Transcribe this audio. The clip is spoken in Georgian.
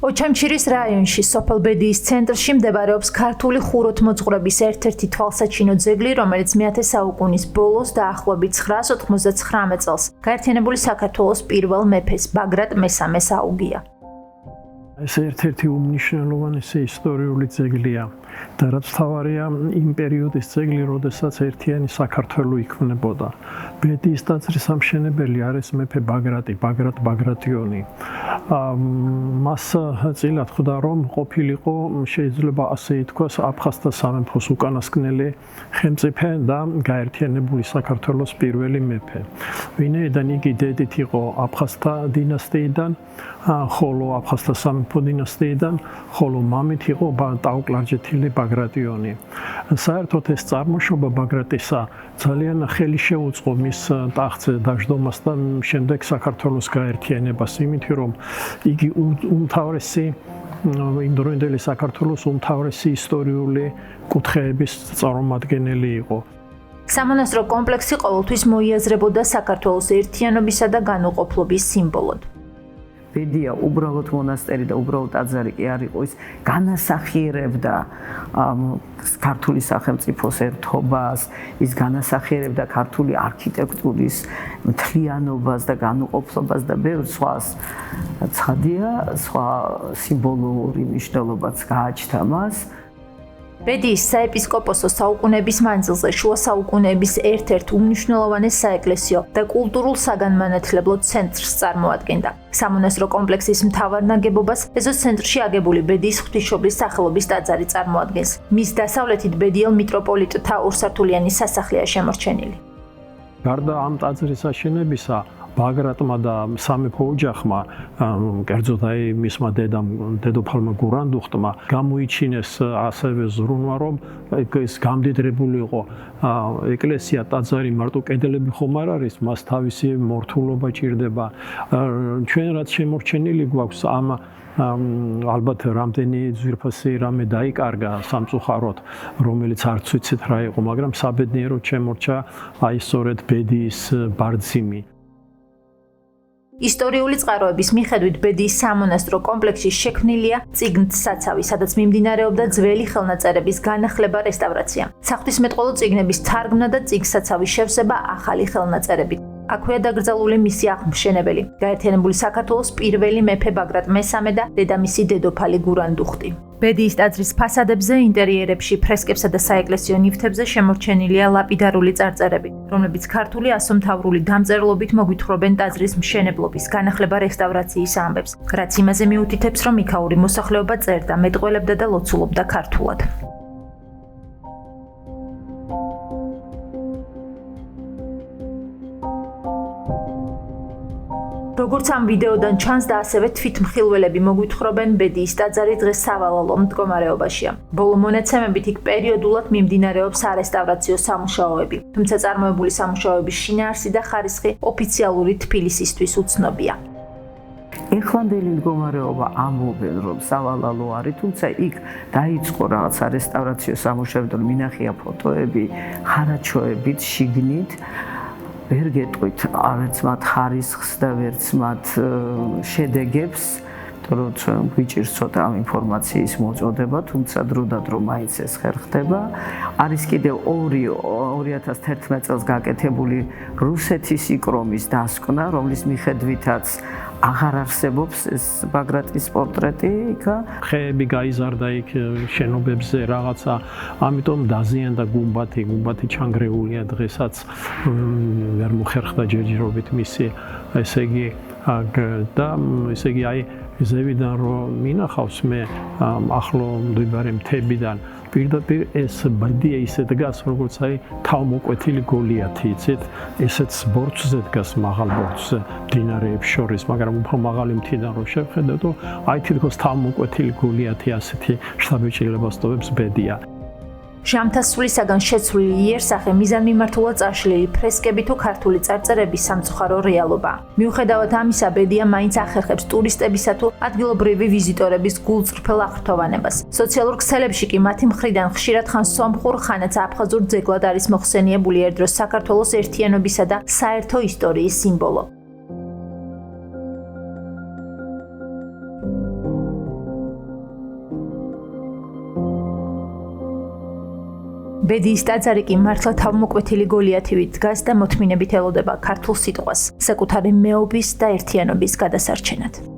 ოჩამჩირის რაიონში, სოფელ ბედიის ცენტრში მდებარეობს ქართული ხუროთმოძღვრების ერთ-ერთი თვალსაჩინო ძეგლი, რომელიც მე-10 საუკუნის ბოლოს დაახლოებით 999 წელს გაერთიანებული საქართველოს პირველ მეფეს ბაგრატ მესამეს აუგია. ეს ერთ-ერთი უმნიშვნელოვანესი ისტორიული ძეგლია და რაც თავარია იმ პერიოდის ძეგლი, როდესაც ერთიანი საქართველო იქმნებოდა. ბედიის ტაძრის ამშენებელი არის მეფე ბაგრატი, ბაგრატ ბაგრატიონი. მას წილად ხვდა, რომ ყოფილიყო, შეიძლება ასე ითქვას, აფხაზთა სამეფოს უკანასკნელი ხელმწიფე და გაერთიანებული საქართველოს პირველი მეფე. ვინაიდან იგი დედით იყო აფხაზთა დინასტიიდან, ხოლო აფხაზთა სამეფო დინასტიიდან, ხოლო მამით იყო ტაო-კლარჯეთილი ბაგრატიონი. საერთოდ ეს წარმოშობა ბაგრატისა ძალიან ხელი შეუწყო მის ტახტზე დაждომას და შემდეგ საქართველოს გაერთიანებას, იმით რომ იგი უმთავრესი იმდროინდელი საქართველოს უმთავრესი ისტორიული კუთხეების წარმომადგენელი იყო. სამონასტრო კომპლექსი ყოველთვის მოიაზრებოდა საქართველოს ერთიანობისა და განუყოფლობის სიმბოლოდ. ბედია უბრალოდ მონასტერი და უბრალოდ ტაძარი კი არ იყო, ის განასახიერებდა ქართული სახელმწიფოს ერთობას, ის განასახიერებდა ქართული არქიტექტურის მთლიანობას და განუყოფლობას და ბევრ სხვას. ცხადია, სხვა სიმბოლური მნიშვნელობაც გააჩნდა მას. ბედიის საეპისკოპოსო საუკუნეების მანძილზე შუა საუკუნეების ერთ-ერთ უმნიშვნელოვანეს საეკლესიო და კულტურულ საგანმანათლებლო ცენტრს წარმოადგენდა. სამონასტრო კომპლექსის მთავარ ნაგებობას ეზოს ცენტრში აგებული ბედიის ღვთისმშობლის სახელობის ტაძარი წარმოადგენს. მის დასავლეთით ბედიელ მიტროპოლიტთა ორსართულიანი სასახლეა შემორჩენილი. გარდა ამ ტაძრის აშენებისა, ბაგრატმა და სამეფო ოჯახმა, კერძოდ მისმა დედოფალმა გურანდუხტმა გამოიჩინეს ასევე ზრუნვა, რომ ეს გამდიდრებული იყო ეკლესია, ტაძარი, მარტო კედლები ხომ არ არის, მას თავისი მორთულობა ჭირდება. ჩვენ რაც შემორჩენილი გვაქვს ამ ალბათ რამდენი ძვირფასი რამე დაიკარგა სამწუხაროდ, რომელიც არც ვიცით რა იყო, მაგრამ საბედნიეროდ შემორჩა აი სწორედ ბედიის ბარძიმი. ისტორიული წყაროების მიხედვით ბედიის სამონასტრო კომპლექსში შექმნილია წიგნთსაცავი, სადაც მიმდინარეობდა ძველი ხელნაწერების განახლება, რესტავრაცია. საღვთისმეტყველო წიგნების თარგმნა და წიგნსაცავის შევსება ახალი ხელნაწერებით. აქვეა დაკრძალული მისი აღმშენებელი, გაერთიანებული საქართველოს პირველი მეფე ბაგრატ მესამე და დედამისი დედოფალი გურანდუხტი. ბედიის ტაძრის ფასადებზე, ინტერიერებში, ფრესკებსა და საეკლესიო ნივთებზე შემორჩენილია ლაპიდარული წარწერები, რომლებიც ქართული ასომთავრული დამწერლობით მოგვითხრობენ ტაძრის მშენებლობის, განახლება, რესტავრაციის ამბებს, რაც იმაზე მიუთითებს, რომ იქაური მოსახლეობა წერდა, მეტყველებდა და ლოცულობდა ქართულად. როგორც ამ ვიდეოდან ჩანს და ასევე თვითმხილველები მოგვითხრობენ, ბედიის ტაძარი დღეს სავალალო მდგომარეობაშია. ბოლო მონაცემებით იქ პერიოდულად მიმდინარეობს არესტავრაციო სამუშაოები, თუმცა წარმოებული სამუშაოების შინაარსი და ხარისხი ოფიციალური თბილისისთვის უცნობია. ეხლანდელი მდგომარეობა ამბობენ, რომ სავალალო არის, თუმცა იქ დაიწყო რაღაც არესტავრაციო სამუშაოები, მინახია ფოტოები, ხარაჩოებით, შიგნით. ვერ გეტყვით არც მათ ხარისხს და ვერც მათ შედეგებს, რომ გვიჭირს ცოტა ამ ინფორმაციის მოწოდება, თუმცა დროდადრო მაინც ეს ხერხდება. არის კიდევ 2011 წელს გაკეთებული რუსეთის იკრომის დასკვნა, რომლის მიხედვითაც აღარ არსებობს ეს ბაგრატის პორტრეტი იქა. ხეები გაიზარდა იქ შენობებზე რაღაცა, ამიტომ დაზიანდა გუმბათი ჩანგრეულია დღესაც, ვერ მოხერხდა ჯერჯერობით მისი, ესე იგი და ესე იგი აი ზევიდან რომ მინახავს მე ახლო მდებარე მთებიდან პირდაპირ ეს ბედია ისე დგას, როგორც აი თავმოკვეთილი გოლიათი, იცით? ესეც ბორცვზე დგას, მაღალ ბორცვზე, მდინარეებს შორის, მაგრამ უფრო მაღალი მთიდან რო შევხედოთ, აი თითქოს თავმოკვეთილი გოლიათი ასეთი შთაბეჭდილებას ტოვებს ბედია. ჟამთასვლისაგან შეცვლილი იერსახე მიზანმიმართულად წაშლილი ფრესკები თუ ქართული წარწერების სამწუხარო რეალობა. მიუხედავად ამისა, ბედია მაინც ახერხებს ტურისტებისა თუ ადგილობრივი ვიზიტორების გულწრფელ აღფრთოვანებას. სოციალურ ქსელებში კი მათი მხრიდან ხშირად ხან სომხურ, ხანაც აფხაზურ ძეგლად არის მოხსენიებული ერთ დროს საქართველოს ერთიანობისა და საერთო ისტორიის სიმბოლო. ბედიის ტაძარი კი მართლა თავმოკვეთილი გოლიათივით დგას და მოთმინებით ელოდება ქართულ სიტყვას, საკუთარი მეობის და ერთიანობის გადასარჩენად.